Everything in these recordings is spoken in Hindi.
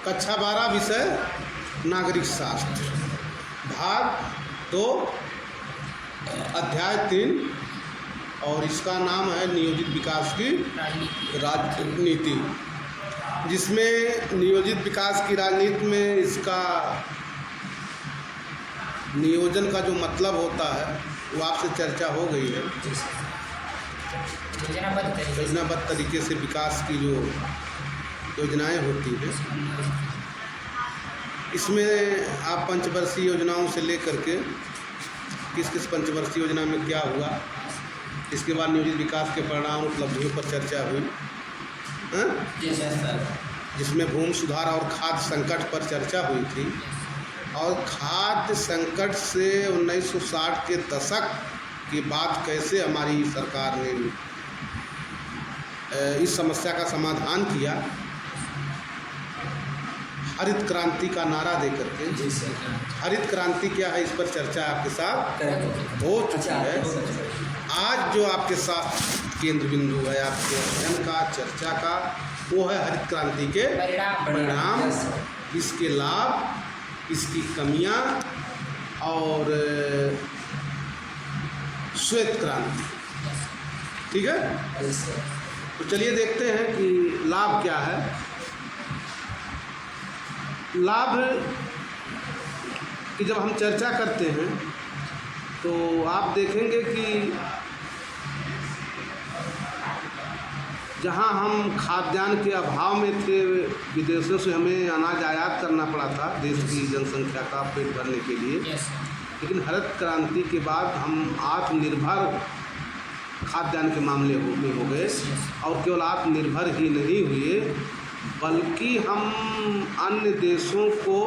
कक्षा 12 विषय नागरिक शास्त्र, भाग 2, अध्याय 3, और इसका नाम है नियोजित विकास की राजनीति, जिसमें नियोजित विकास की राजनीति में इसका नियोजन का जो मतलब होता है वो आपसे चर्चा हो गई है। योजनाबद्ध तरीके से विकास की जो योजनाएं होती हैं, इसमें आप पंचवर्षीय योजनाओं से लेकर के किस किस पंचवर्षीय योजना में क्या हुआ, इसके बाद नियोजित विकास के परिणाम उपलब्धियों पर चर्चा हुई, जिसमें भूमि सुधार और खाद्य संकट पर चर्चा हुई थी। और खाद्य संकट से 1960 के दशक के बाद कैसे हमारी सरकार ने इस समस्या का समाधान किया, हरित क्रांति का नारा देकर के। हरित क्रांति क्या है, इस पर चर्चा आपके साथ हो चुकी है। आज जो आपके साथ केंद्र बिंदु है आपके अध्ययन का, चर्चा का, वो है हरित क्रांति के परिणाम, इसके लाभ, इसकी कमियां और श्वेत क्रांति। ठीक है, तो चलिए देखते हैं कि लाभ क्या है। लाभ की जब हम चर्चा करते हैं तो आप देखेंगे कि जहाँ हम खाद्यान्न के अभाव में थे, विदेशों से हमें अनाज आयात करना पड़ा था देश की जनसंख्या का पेट भरने के लिए, लेकिन हरित क्रांति के बाद हम आत्मनिर्भर खाद्यान्न के मामले में हो गए। और केवल आत्मनिर्भर ही नहीं हुए, बल्कि हम अन्य देशों को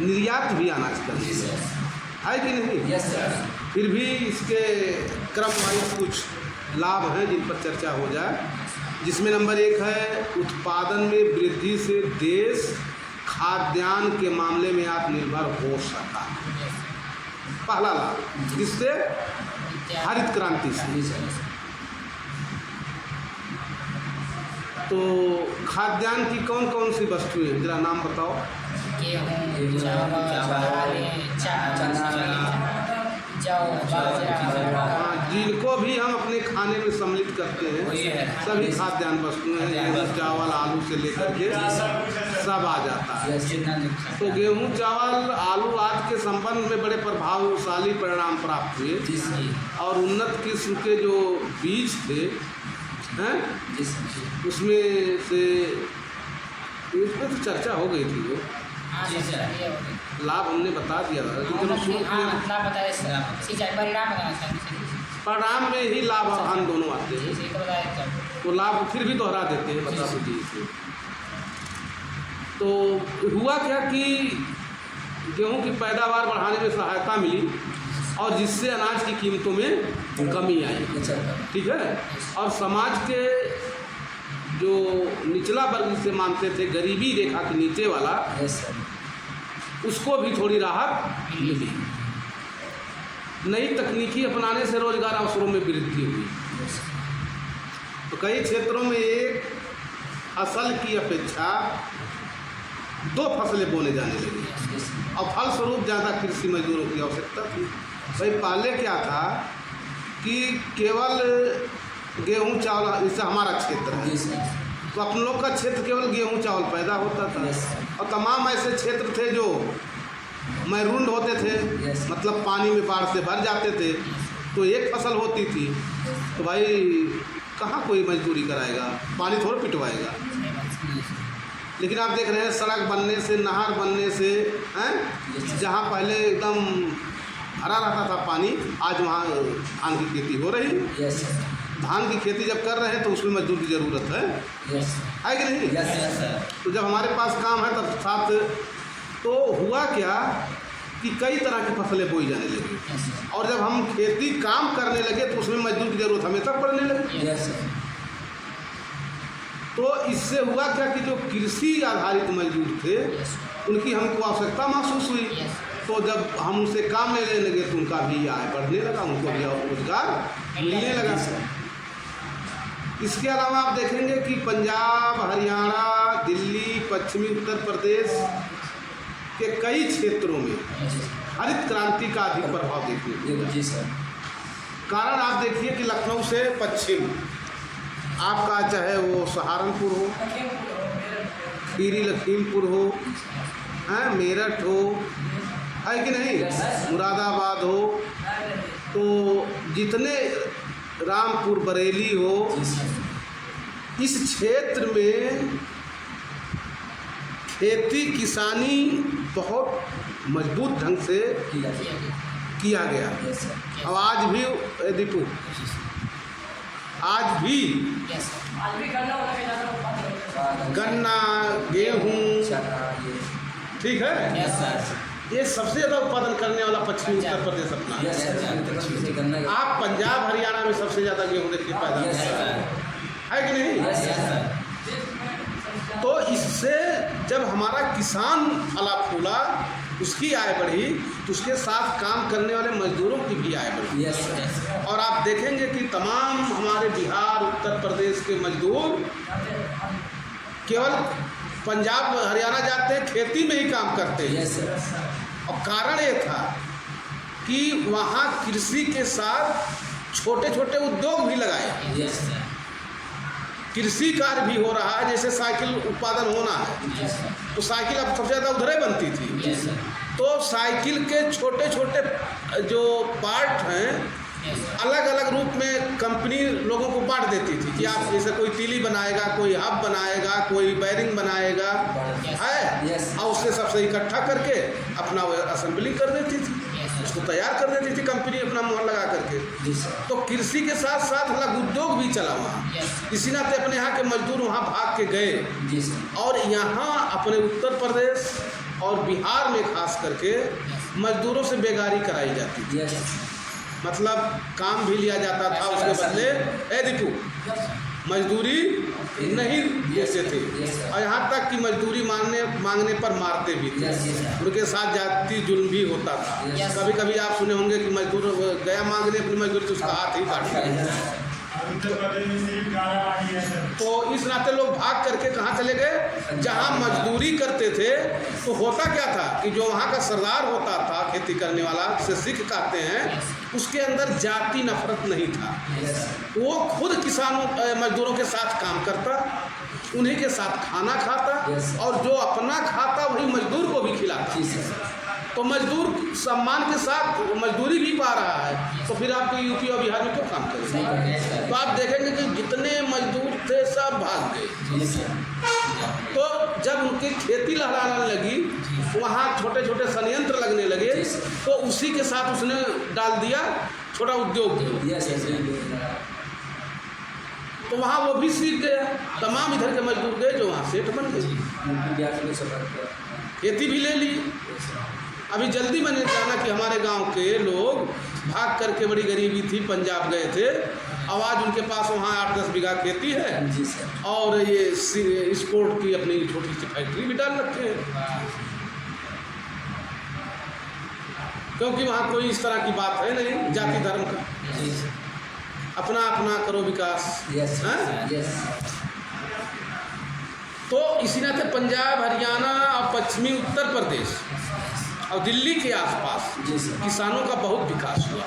निर्यात भी अनाज करते है कि नहीं। फिर भी इसके क्रम वाइज कुछ लाभ हैं जिन पर चर्चा हो जाए, जिसमें नंबर 1 है उत्पादन में वृद्धि से देश खाद्यान्न के मामले में आत्मनिर्भर हो सका। पहला लाभ किससे? हरित क्रांति से। तो खाद्यान्न की कौन कौन सी वस्तुएं, जरा नाम बताओ। गेहूं, हाँ, जिनको भी हम अपने खाने में सम्मिलित करते हैं, सभी खाद्यान्न वस्तुएं हैं। गेहूँ, चावल, आलू से लेकर के सब आ जाता है। तो गेहूँ, चावल, आलू आदि के संबंध में बड़े प्रभावशाली परिणाम प्राप्त हुए, और उन्नत किस्म के जो बीज थे हैं, उसमें से इस पर तो चर्चा हो गई थी। वो लाभ हमने बता दिया था, परिणाम में ही लाभ और हानि दोनों आते हैं, तो लाभ फिर भी दोहरा देते हैं, बता दीजिए। तो हुआ क्या कि गेहूं की पैदावार बढ़ाने में सहायता मिली, और जिससे अनाज की कीमतों में कमी आई। ठीक है, और समाज के जो निचला वर्ग जिसे मानते थे, गरीबी रेखा के नीचे वाला, उसको भी थोड़ी राहत मिली। नई तकनीकी अपनाने से रोजगार अवसरों में वृद्धि हुई। तो कई क्षेत्रों में एक फसल की अपेक्षा 2 फसलें बोने जाने लगी, और फलस्वरूप ज़्यादा कृषि मजदूरों की आवश्यकता थी। भाई पहले क्या था कि केवल गेहूं चावल, जैसे हमारा क्षेत्र है, तो अपन लोग का क्षेत्र केवल गेहूं चावल पैदा होता था, और तमाम ऐसे क्षेत्र थे जो मैरून होते थे, मतलब पानी में बाढ़ से भर जाते थे, तो एक फसल होती थी। तो भाई कहाँ कोई मजदूरी कराएगा, पानी थोड़ा पिटवाएगा। लेकिन आप देख रहे हैं सड़क बनने से, नहर बनने से, हैं, जहाँ पहले एकदम हरा रहता था पानी, आज वहाँ धान की खेती हो रही है। धान की खेती जब कर रहे हैं तो उसमें मजदूर की ज़रूरत है कि नहीं। तो जब हमारे पास काम है तब साथ, तो हुआ क्या कि कई तरह की फसलें बोई जाने लगी, और जब हम खेती काम करने लगे तो उसमें मजदूर की ज़रूरत हमेशा पड़ने लगी। तो इससे हुआ क्या कि जो कृषि आधारित मजदूर थे, उनकी हमको आवश्यकता महसूस हुई। तो जब हम उनसे काम लेने लगे तो उनका भी आय बढ़ने लगा, उनको भी रोजगार मिलने लगा। इसके अलावा आप देखेंगे कि पंजाब, हरियाणा, दिल्ली, पश्चिमी उत्तर प्रदेश के कई क्षेत्रों में हरित क्रांति का अधिक प्रभाव देखने को मिला। जी सर। कारण आप देखिए कि लखनऊ से पश्चिम आपका चाहे वो सहारनपुर हो, खीरी लखीमपुर हो, मेरठ हो, है कि नहीं, मुरादाबाद हो, तो जितने रामपुर बरेली हो, इस क्षेत्र में खेती किसानी बहुत मजबूत ढंग से किया गया। अब आज भी दीपू, आज भी गन्ना, गेहूँ, ठीक है, ये सबसे ज़्यादा उत्पादन करने वाला पश्चिमी उत्तर प्रदेश अपना है। आप पंजाब हरियाणा में सबसे ज़्यादा गेहूँ देखिए पैदा है कि नहीं। तो इससे जब हमारा किसान फला फूला, उसकी आय बढ़ी, तो उसके साथ काम करने वाले मजदूरों की भी आय बढ़ी। और आप देखेंगे कि तमाम हमारे बिहार उत्तर प्रदेश के मजदूर केवल पंजाब हरियाणा जाते हैं, खेती में ही काम करते हैं। और कारण ये था कि वहाँ कृषि के साथ छोटे छोटे उद्योग भी लगाए। कृषि कार्य भी हो रहा है, जैसे साइकिल उत्पादन होना है, तो साइकिल अब सबसे ज़्यादा उधर बनती थी। तो साइकिल के छोटे छोटे जो पार्ट हैं अलग अलग रूप में कंपनी लोगों को बांट देती थी कि आप जैसे कोई तीली बनाएगा, कोई हब बनाएगा, कोई बैरिंग बनाएगा, है, और उससे सबसे इकट्ठा करके अपना असेंबली कर देती थी, उसको तैयार कर देती थी कंपनी अपना मोहर लगा करके। तो कृषि के साथ साथ लघु उद्योग भी चला वहाँ। इसी नाते अपने यहाँ के मजदूर वहाँ भाग के गए, और यहाँ अपने उत्तर प्रदेश और बिहार में खास करके मजदूरों से बेगारी कराई जाती थी। मतलब काम भी लिया जाता था, उसके बदले दीपू मजदूरी नहीं देते थे, और यहाँ तक कि मजदूरी मांगने पर मारते भी थे। उनके साथ जाति जुल्म भी होता था। कभी कभी आप सुने होंगे कि मजदूर गया मांगने अपनी मजदूरी, तो उसका हाथ ही काट दिया। तो इस नाते लोग भाग करके कहाँ चले गए, जहाँ मजदूरी करते थे। तो होता क्या था कि जो वहाँ का सरदार होता था खेती करने वाला, से सिख कहते हैं, उसके अंदर जाति नफरत नहीं था। वो खुद किसानों मजदूरों के साथ काम करता, उन्हीं के साथ खाना खाता, और जो अपना खाता वही मजदूर को भी खिलाता। तो मजदूर सम्मान के साथ मजदूरी भी पा रहा है, तो फिर आपको यूपी और बिहार में क्यों काम करेंगे। तो आप देखेंगे कि जितने मजदूर थे सब भाग गए। तो जब उनकी खेती लहराने लगी, वहाँ छोटे छोटे संयंत्र लगने लगे, तो उसी के साथ उसने डाल दिया छोटा उद्योग। तो वहाँ वो भी सीख गया, तमाम इधर के मजदूर गए जो वहाँ सेठ बन गए, खेती भी ले ली। अभी जल्दी मैंने जाना कि हमारे गांव के लोग भाग करके, बड़ी गरीबी थी, पंजाब गए थे। अब आज उनके पास वहाँ 8-10 बीघा खेती है, और ये स्पोर्ट की अपनी छोटी सी फैक्ट्री भी डाल रखे हैं, क्योंकि वहाँ कोई इस तरह की बात है नहीं जाति धर्म का, अपना अपना करो विकास। तो इसी नाते पंजाब, हरियाणा और पश्चिमी उत्तर प्रदेश और दिल्ली के आसपास किसानों का बहुत विकास हुआ।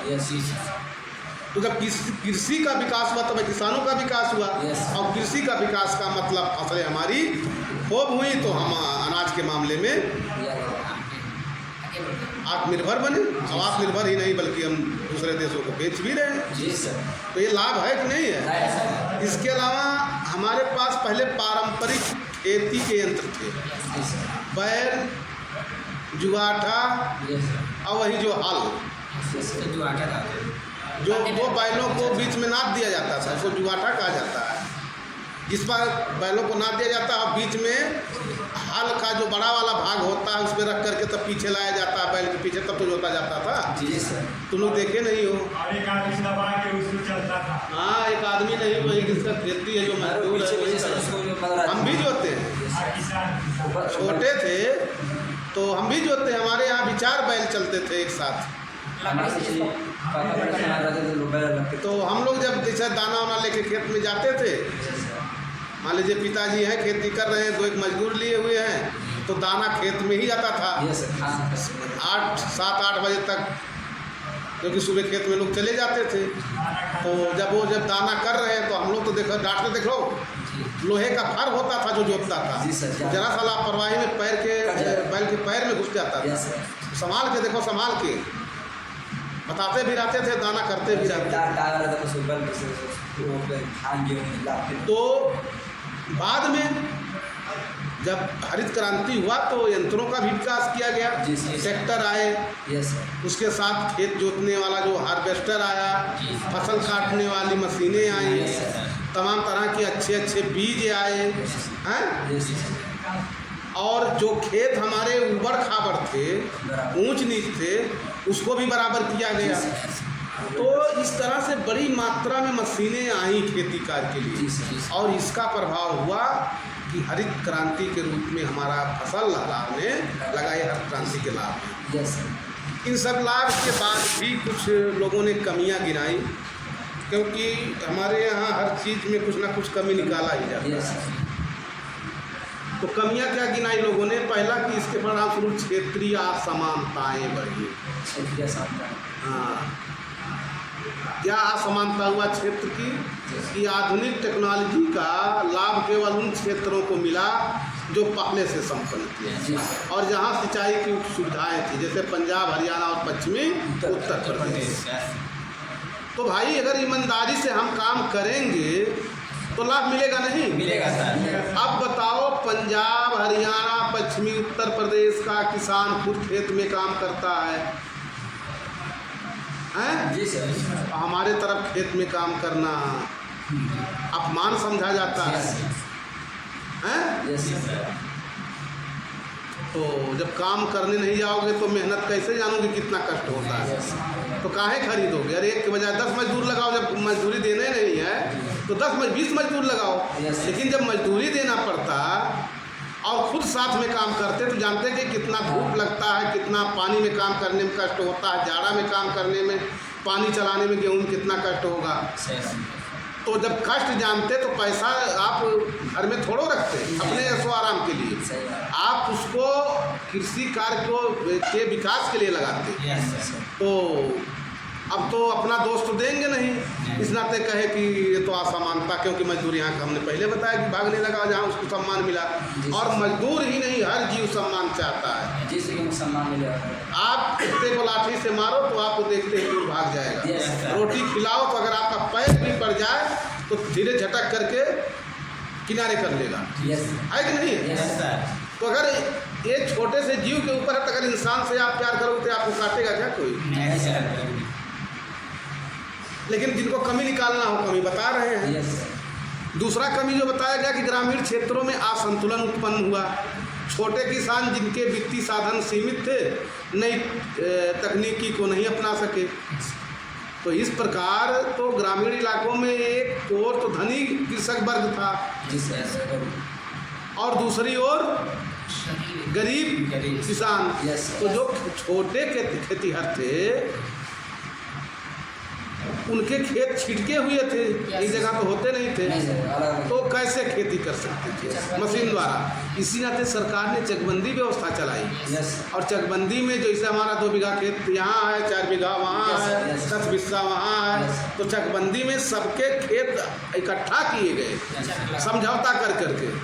तो जब कृषि का विकास हुआ, तब किसानों का विकास हुआ। और कृषि का विकास का मतलब फसलें हमारी खूब हुई, तो हम अनाज के मामले में आत्मनिर्भर बने। अब आत्मनिर्भर ही नहीं, बल्कि हम दूसरे देशों को बेच भी रहे हैं। तो ये लाभ है कि नहीं है। इसके अलावा हमारे पास पहले पारंपरिक खेती के यंत्र थे, बैल, जुगाठा, और वही जो हल, जो दो बैलों को बीच में नाद दिया जाता था, उसको जुगाठा कहा जाता है। जिस पर बैलों को नाद दिया जाता है, और बीच में हल का जो बड़ा वाला भाग होता है, उसमें रख करके तब पीछे लाया जाता है, बैल के पीछे, तब तो जोता जाता था। तुम लोग देखे नहीं हो। हाँ, एक आदमी नहीं, वही किसका खेती है, जो मजदूर है, हम भी जोते हैं। छोटे थे तो हम भी जोते हैं। हमारे यहाँ भी 4 बैल चलते थे एक साथ। तो हम लोग जब जैसे दाना वाना लेके खेत में जाते थे, मान लीजिए पिताजी हैं खेती कर रहे हैं, 2 एक मजदूर लिए हुए हैं, तो दाना खेत में ही जाता था यस सर, खाना का 7-8 बजे तक, क्योंकि सुबह खेत में लोग चले जाते थे। तो जब दाना कर रहे हैं तो हम लोग तो देखो डांटते, देखो लोहे का फर होता था जो जोतता था, जी सर, जी। जरा सा लापरवाही में बैल के पैर में घुस जाता यस था। सर। संभाल के देखो, संभाल के बताते भी रहते थे, दाना करते भी रहते थे। तो बाद में जब हरित क्रांति हुआ तो यंत्रों का भी विकास किया गया, जी सर। ट्रैक्टर आए, यस सर, उसके साथ खेत जोतने वाला जो हार्वेस्टर आया, जी। फसल काटने वाली मशीनें आई, यस सर। तमाम तरह के अच्छे अच्छे बीज आए हैं। यस सर, और जो खेत हमारे ऊबड़ खाबड़ थे, बराबर। ऊंच नीच थे, उसको भी बराबर किया जी गया। सर। तो इस तरह से बड़ी मात्रा में मशीनें आई खेती कार्य के जी लिए, सर, जी सर। और इसका प्रभाव हुआ कि हरित क्रांति के रूप में हमारा फसल लहराने लगा, ये हरित क्रांति के लाभ हैं। Yes sir. इन सब लाभ के बाद भी कुछ लोगों ने कमियां गिनाई, क्योंकि हमारे यहाँ हर चीज़ में कुछ ना कुछ कमी निकाला ही जाता यस है। सर। तो कमियां क्या गिनाई लोगों ने? पहला कि इसके परिणामस्वरूप क्षेत्रीय असमानताएं बढ़ी। क्षेत्रीय समानता। हाँ, क्या असमानता हुआ क्षेत्र की? कि आधुनिक टेक्नोलॉजी का लाभ केवल उन क्षेत्रों को मिला जो पहले से संपन्न थे, जी सर। और जहाँ सिंचाई की सुविधाएं थी, जैसे पंजाब, हरियाणा और पश्चिमी उत्तर प्रदेश। तो भाई अगर ईमानदारी से हम काम करेंगे तो लाभ मिलेगा नहीं? मिलेगा सर। अब बताओ, पंजाब, हरियाणा, पश्चिमी उत्तर प्रदेश का किसान खुद खेत में काम करता है, हैं? जी सर। हमारे तरफ खेत में काम करना अपमान समझा जाता है, हैं? Yes sir. तो जब काम करने नहीं जाओगे तो मेहनत कैसे जानोगे कितना कष्ट होता है? तो काहे खरीदोगे? अरे एक के बजाय 10 मजदूर लगाओ, जब मजदूरी देने नहीं है तो 20 मजदूर लगाओ। Yes. लेकिन जब मजदूरी देना पड़ता और खुद साथ में काम करते तो जानते कि कितना धूप लगता है, कितना पानी में काम करने में कष्ट होता है, जाड़ा में काम करने में, पानी चलाने में गेहूँ में कितना कष्ट होगा। तो जब कष्ट जानते तो पैसा आप घर में थोड़ो रखते अपने ऐशो आराम के लिए, सही बात। आप उसको कृषि कार्य के विकास के लिए लगाते। Yes sir. तो अब तो अपना दोस्त तो देंगे नहीं, इस नाते कहे कि ये तो असमानता, क्योंकि मजदूर यहाँ का हमने पहले बताया कि भागने लगा जहाँ उसको सम्मान मिला। और मजदूर ही नहीं, हर जीव सम्मान चाहता है। जिससे कि सम्मान मिलेगा। आप कुत्ते को लाठी से मारो तो आपको देखते ही दूर भाग जाएगा। Yes, sir. रोटी खिलाओ तो अगर आपका पैर भी पड़ जाए तो धीरे झटक करके किनारे कर लेगा, यस है कि नहीं? Yes sir. तो अगर ये छोटे से जीव के ऊपर है तो अगर इंसान से आप प्यार करोगे तो आपको काटेगा क्या कोई? नहीं सर। लेकिन जिनको कमी निकालना हो, कमी बता रहे हैं। Yes sir. दूसरा कमी जो बताया गया कि ग्रामीण क्षेत्रों में असंतुलन उत्पन्न हुआ। छोटे किसान जिनके वित्तीय साधन सीमित थे, नई तकनीकी को नहीं अपना सके। तो इस प्रकार तो ग्रामीण इलाकों में एक ओर तो धनी कृषक वर्ग था जी सर। और दूसरी ओर गरीब किसान। Yes, sir. तो जो छोटे खेतीहर थे उनके खेत छिटके हुए थे, एक जगह तो होते नहीं थे, नहीं सर, अलग। तो कैसे खेती कर सकते थे? मशीन द्वारा। इसी नाते सरकार ने चकबंदी व्यवस्था चलाई। यस और चकबंदी में जैसे हमारा 2 बीघा खेत यहाँ है, 4 बीघा वहाँ Yes, है, yes. 10 बिस्सा वहाँ है, Yes. तो चकबंदी में सबके खेत इकट्ठा किए गए समझौता कर करके,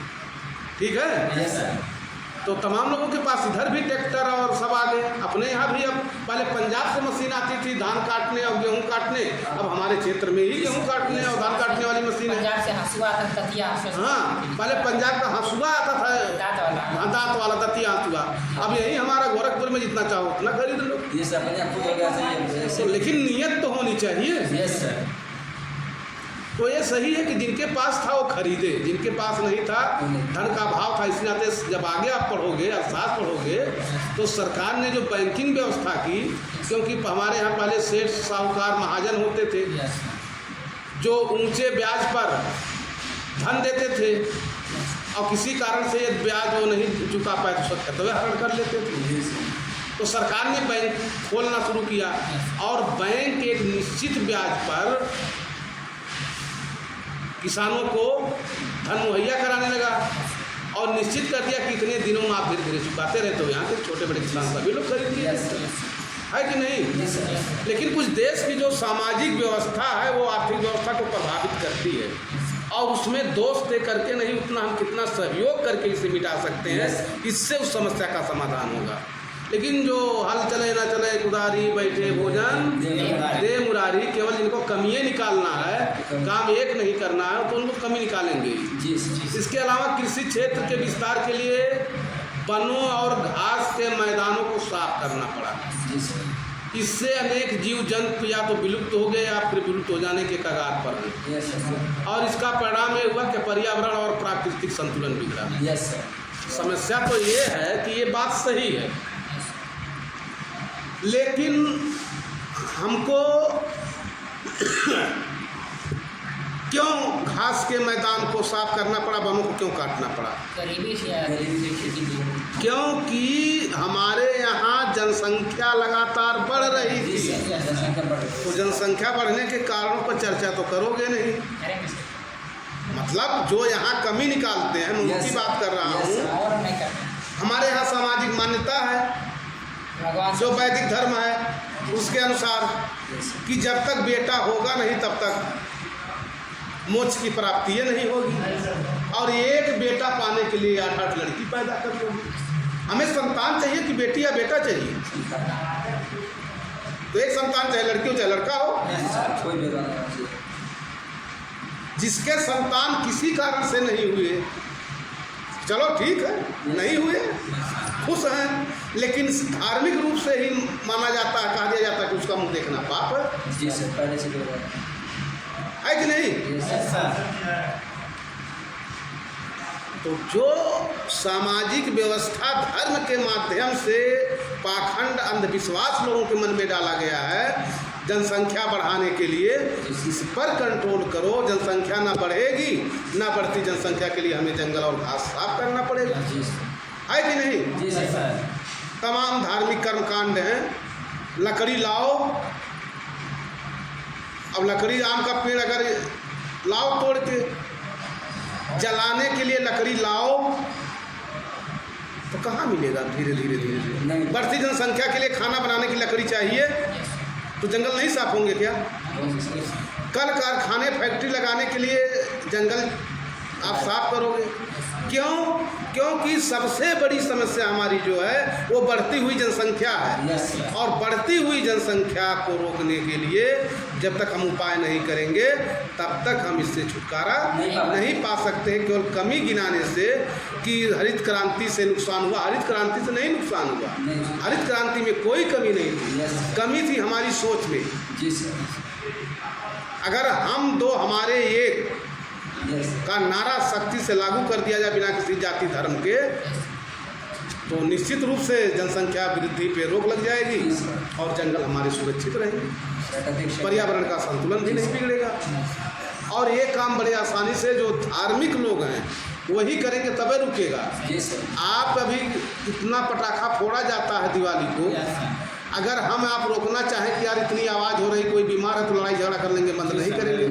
ठीक है? Yes sir. तो तमाम लोगों के पास इधर भी ट्रैक्टर और सब आ गए। अपने यहाँ भी अब पहले पंजाब से मशीन आती थी धान काटने और गेहूँ काटने, अब हमारे क्षेत्र में ही गेहूँ काटने और धान काटने वाली मशीन है। पंजाब से हंसुआ तक तकिया। हाँ, पहले पंजाब का हंसुआ आता था, दांत वाला। दांत वाला दतिया हंसुआ। अब यही हमारा गोरखपुर में जितना चाहो उतना खरीद लो। ये सब पंजाब खुद हो गया सही तो है। लेकिन नियत तो होनी चाहिए। Yes sir. तो ये सही है कि जिनके पास था वो खरीदे, जिनके पास नहीं था, धन का अभाव था। इसी नाते जब आगे आप पढ़ोगे, अर्थशास्त्र पढ़ोगे, तो सरकार ने जो बैंकिंग व्यवस्था की, क्योंकि हमारे यहाँ पहले सेठ साहूकार महाजन होते थे जो ऊंचे ब्याज पर धन देते थे, और किसी कारण से ये ब्याज वो नहीं चुका पाए तो सब खतवे हरण कर लेते थे। तो सरकार ने बैंक खोलना शुरू किया और बैंक एक निश्चित ब्याज पर किसानों को धन मुहैया कराने लगा और निश्चित कर दिया कि इतने दिनों में आप धीरे धीरे चुकाते रहे तो यहाँ के छोटे बड़े किसान सभी लोग खरीद लिए, यस सर, है कि नहीं। यस सर, लेकिन कुछ देश की जो सामाजिक व्यवस्था है वो आर्थिक व्यवस्था को प्रभावित करती है, और उसमें दोष दे करके नहीं, उतना हम कितना सहयोग करके इसे मिटा सकते हैं, इससे उस समस्या का समाधान होगा। लेकिन जो हल चले ना चले, उधारी बैठे भोजन दे मुरारी, केवल जिनको कमियाँ निकालना है, काम एक नहीं करना है, तो उनको कमी निकालेंगे। जी सर, इसके अलावा कृषि क्षेत्र के विस्तार के लिए वनों और घास के मैदानों को साफ करना पड़ा। जी सर, इससे अनेक जीव जंतु या तो विलुप्त हो गए या फिर विलुप्त हो जाने के कगार पर हैं, यस सर, और इसका परिणाम ये हुआ कि पर्यावरण और प्राकृतिक संतुलन बिगड़ा। यस सर, समस्या तो ये है कि ये बात सही है, लेकिन हमको क्यों घास के मैदान को साफ करना पड़ा, वनों को क्यों काटना पड़ा? गरीबी से खेती की। क्योंकि हमारे यहाँ जनसंख्या लगातार बढ़ रही जी थी। सर, जनसंख्या बढ़ रही तो है। जनसंख्या बढ़ने के कारणों पर चर्चा तो करोगे नहीं। करेंगे सर। मतलब जो यहाँ कमी निकालते हैं, मैं उनकी Yes, बात कर रहा yes, हूँ। sir. और नहीं करते। हमारे यहाँ सामाजिक मान्यता है, भगवान जो वैदिक धर्म है उसके अनुसार, यस सर, कि जब तक बेटा होगा नहीं तब तक मोक्ष की प्राप्ति ये नहीं होगी, और एक बेटा पाने के लिए 8 लड़की पैदा कर लोगी। हमें संतान चाहिए कि बेटी या बेटा चाहिए? तो एक संतान चाहे लड़की हो चाहे लड़का हो। यस सर, कोई भी बात नहीं। जिसके संतान किसी कारण से नहीं हुए, चलो ठीक है, नहीं हुए, खुश हैं, लेकिन धार्मिक रूप से ही माना जाता है, कहा दिया जाता है कि उसका मुंह देखना पाप है। जी सर, पहले से कोई बात है कि नहीं? नहीं। यस सर, तो जो सामाजिक व्यवस्था धर्म के माध्यम से पाखंड अंधविश्वास लोगों के मन में डाला गया है जनसंख्या बढ़ाने के लिए, इस पर कंट्रोल करो। जनसंख्या ना बढ़ेगी, ना बढ़ती जनसंख्या के लिए हमें जंगल और घास साफ करना पड़ेगा, जी सर, है कि नहीं? जी सर, तमाम धार्मिक कर्मकांड हैं, लकड़ी लाओ। अब लकड़ी, आम का पेड़ अगर लाओ तोड़ के, जलाने के लिए लकड़ी लाओ, तो कहाँ मिलेगा? धीरे धीरे धीरे धीरे नहीं। बढ़ती जनसंख्या के लिए खाना बनाने की लकड़ी चाहिए, तो जंगल नहीं साफ होंगे क्या? कल कारखाने फैक्ट्री लगाने के लिए जंगल आप साफ करोगे क्यों? क्योंकि सबसे बड़ी समस्या हमारी जो है वो बढ़ती हुई जनसंख्या है। यस सर, और बढ़ती हुई जनसंख्या को रोकने के लिए जब तक हम उपाय नहीं करेंगे तब तक हम इससे छुटकारा नहीं पा सकते हैं। केवल कमी गिनाने से कि हरित क्रांति से नुकसान हुआ, हरित क्रांति से नहीं नुकसान हुआ। नहीं। हरित क्रांति में कोई कमी नहीं थी, यस सर, कमी थी हमारी सोच में। जी सर, अगर हम दो हमारे एक यस सर, का नारा सख्ती से लागू कर दिया जाए बिना किसी जाति धर्म के, तो निश्चित रूप से जनसंख्या वृद्धि पे रोक लग जाएगी और जंगल हमारे सुरक्षित रहेंगे, पर्यावरण का संतुलन भी नहीं बिगड़ेगा। और ये काम बड़े आसानी से जो धार्मिक लोग हैं वही करेंगे तबे रुकेगा। जी सर, आप अभी इतना पटाखा फोड़ा जाता है दिवाली को, अगर हम आप रोकना चाहें कि यार इतनी आवाज़ हो रही, कोई बीमार है तो लड़ाई झगड़ा कर लेंगे, बंद नहीं करेंगे।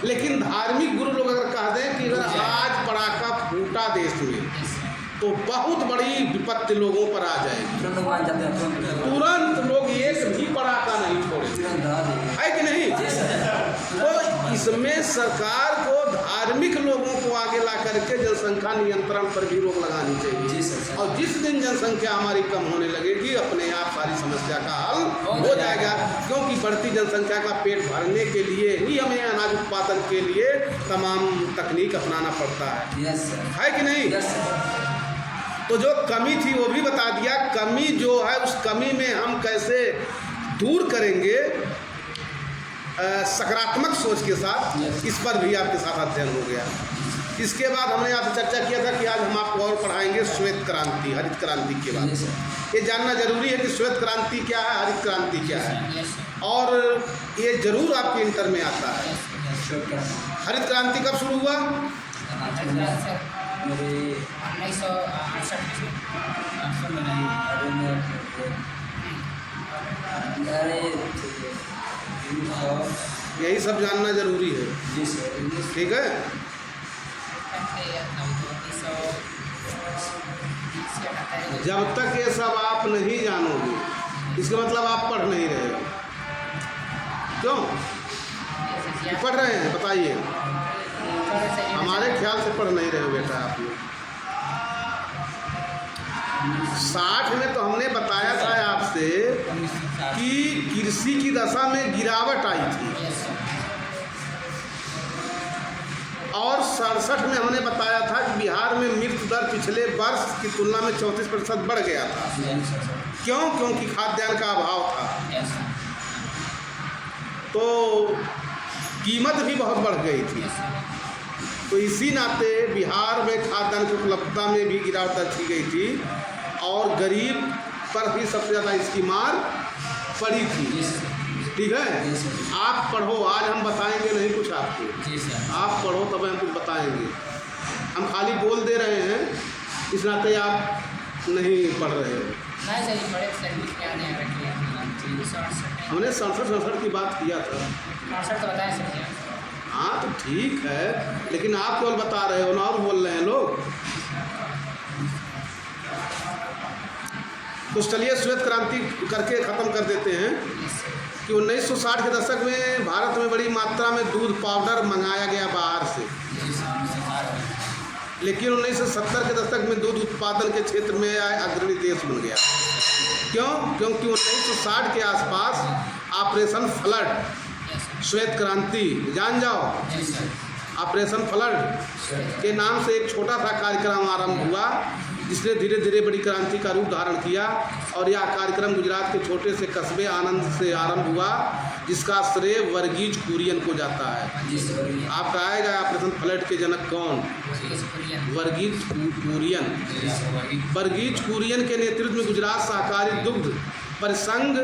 लेकिन धार्मिक गुरु लोग अगर कह दें कि अगर आज पटाखा फूटा देश में तो बहुत बड़ी विपत्ति लोगों पर आ जाएगी, तुरंत मान जाते हैं, तुरंत लोग एक भी पटाखा नहीं छोड़ेंगे, तुरंत धरा देंगे। है कि नहीं? जी सर, तो इसमें सरकार को धार्मिक लोगों को आगे ला करके जनसंख्या नियंत्रण पर भी रोक लगानी चाहिए। जी सर, और जिस दिन जनसंख्या हमारी कम होने लगेगी अपने आप सारी समस्या का हल हो जाएगा। क्योंकि बढ़ती जनसंख्या का पेट भरने के लिए ही हमें अनाज उत्पादन के लिए तमाम तकनीक अपनाना पड़ता है, यस सर, है कि नहीं? यस सर, तो जो कमी थी वो भी बता दिया। कमी जो है उस कमी में हम कैसे दूर करेंगे सकारात्मक सोच के साथ, इस पर भी आपके साथ अध्ययन हो गया। इसके बाद हमने आपसे चर्चा किया था कि आज हम आपको और पढ़ाएंगे श्वेत क्रांति, हरित क्रांति के बारे में। ये जानना जरूरी है कि श्वेत क्रांति क्या है, हरित क्रांति क्या है, और ये जरूर आपके इंटर में आता है। हरित क्रांति कब शुरू हुआ? मेरे 1968 यही सब जानना जरूरी है, जी सर, ठीक है? क्या कहता है जब तक ये सब आप नहीं जानोगे, इसका मतलब आप पढ़ नहीं रहे हो। क्यों पढ़ रहे हैं बताइए? हमारे ख्याल से पढ़ नहीं रहे हो बेटा आप लोग। 60 में तो हमने बताया था आपसे कि कृषि की दशा में गिरावट आई थी, और 67 में हमने बताया था कि बिहार में मृत्यु दर पिछले वर्ष की तुलना में 34% बढ़ गया था। क्यों? क्योंकि खाद्यान्न का अभाव था, तो कीमत भी बहुत बढ़ गई थी। तो इसी नाते बिहार में खाद्यान्न की उपलब्धता में भी गिरावट दर्ज की गई थी, और गरीब पर भी सबसे ज़्यादा इसकी मार पड़ी थी। ठीक है, आप पढ़ो, आज हम बताएंगे नहीं कुछ आपको, आप पढ़ो तब हम कुछ बताएंगे। हम खाली बोल दे रहे हैं, इस नाते आप नहीं पढ़ रहे हो। नहीं सर, बड़े सर्विस क्या नहीं रखी है। हमने 67 की बात किया था। 68 तो बताया सर क्या? हाँ तो ठीक है, लेकिन आप केवल बता रहे हो ना, और बोल रहे हैं लोग। तो चलिए श्वेत क्रांति करके ख़त्म कर देते हैं कि 1960 के दशक में भारत में बड़ी मात्रा में दूध पाउडर मंगाया गया बाहर से, लेकिन 1970 के दशक में दूध उत्पादन के क्षेत्र में अग्रणी देश बन गया। क्यों? क्योंकि 1960 के आसपास ऑपरेशन फ्लड, श्वेत क्रांति जान जाओ, ऑपरेशन फ्लड के नाम से एक छोटा सा कार्यक्रम आरंभ हुआ, जिसने धीरे धीरे बड़ी क्रांति का रूप धारण किया। और यह कार्यक्रम गुजरात के छोटे से कस्बे आनंद से आरंभ हुआ, जिसका श्रेय वर्गीज कुरियन को जाता है। आपका आएगा ऑपरेशन फ्लड के जनक कौन? वर्गीज कुरियन। वर्गीज कुरियन के नेतृत्व में गुजरात सहकारी दुग्ध परिसंघ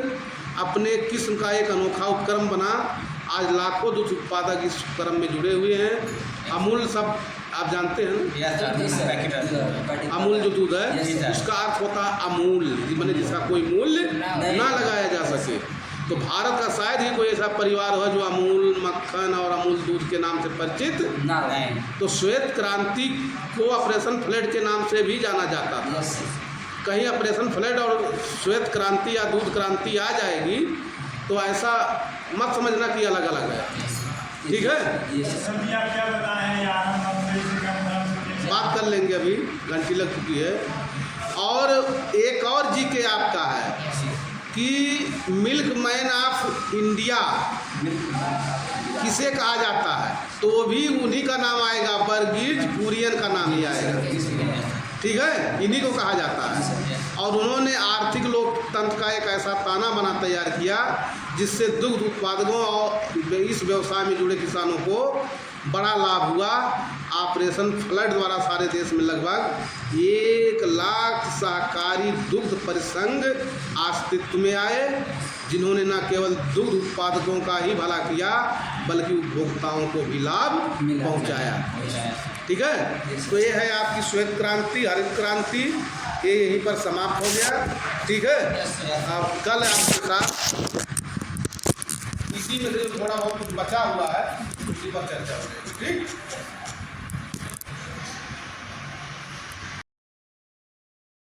अपने किस्म का एक अनोखा उपक्रम बना। आज लाखों दूध उत्पादक इस उपक्रम में जुड़े हुए हैं। अमूल सब आप जानते हैं ना, अमूल जो दूध है उसका अर्थ होता है अमूल, मैंने जिसका कोई मूल्य ना लगाया जा सके। तो भारत का शायद ही कोई ऐसा परिवार हो जो अमूल मक्खन और अमूल दूध के नाम से परिचित ना रहे। तो श्वेत क्रांति को ऑपरेशन फ्लड के नाम से भी जाना जाता था। कहीं ऑपरेशन फ्लड और श्वेत क्रांति या दूध क्रांति आ जाएगी तो ऐसा मत समझना कि अलग अलग है। ठीक है, बात कर लेंगे, अभी घंटी लग चुकी है। और एक और जी के आपका है कि मिल्क मैन ऑफ इंडिया किसे कहा जाता है, तो वो भी उन्हीं का नाम आएगा, वर्गीज कुरियन का नाम ही आएगा। ठीक है, इन्हीं को कहा जाता है। और उन्होंने आर्थिक लोकतंत्र का एक ऐसा ताना बना तैयार किया जिससे दुग्ध उत्पादकों और इस व्यवसाय में जुड़े किसानों को बड़ा लाभ हुआ। ऑपरेशन फ्लड द्वारा सारे देश में लगभग 1 लाख सहकारी दुग्ध परिसंघ अस्तित्व में आए, जिन्होंने न केवल दुग्ध उत्पादकों का ही भला किया बल्कि उपभोक्ताओं को भी लाभ पहुंचाया। ठीक है, तो ये है आपकी श्वेत क्रांति, हरित क्रांति, ये यहीं पर समाप्त हो गया। ठीक है, अब कल आपके साथ इसी में से थोड़ा बहुत कुछ बचा हुआ है, उसी पर चर्चा हो जाएगी। ठीक।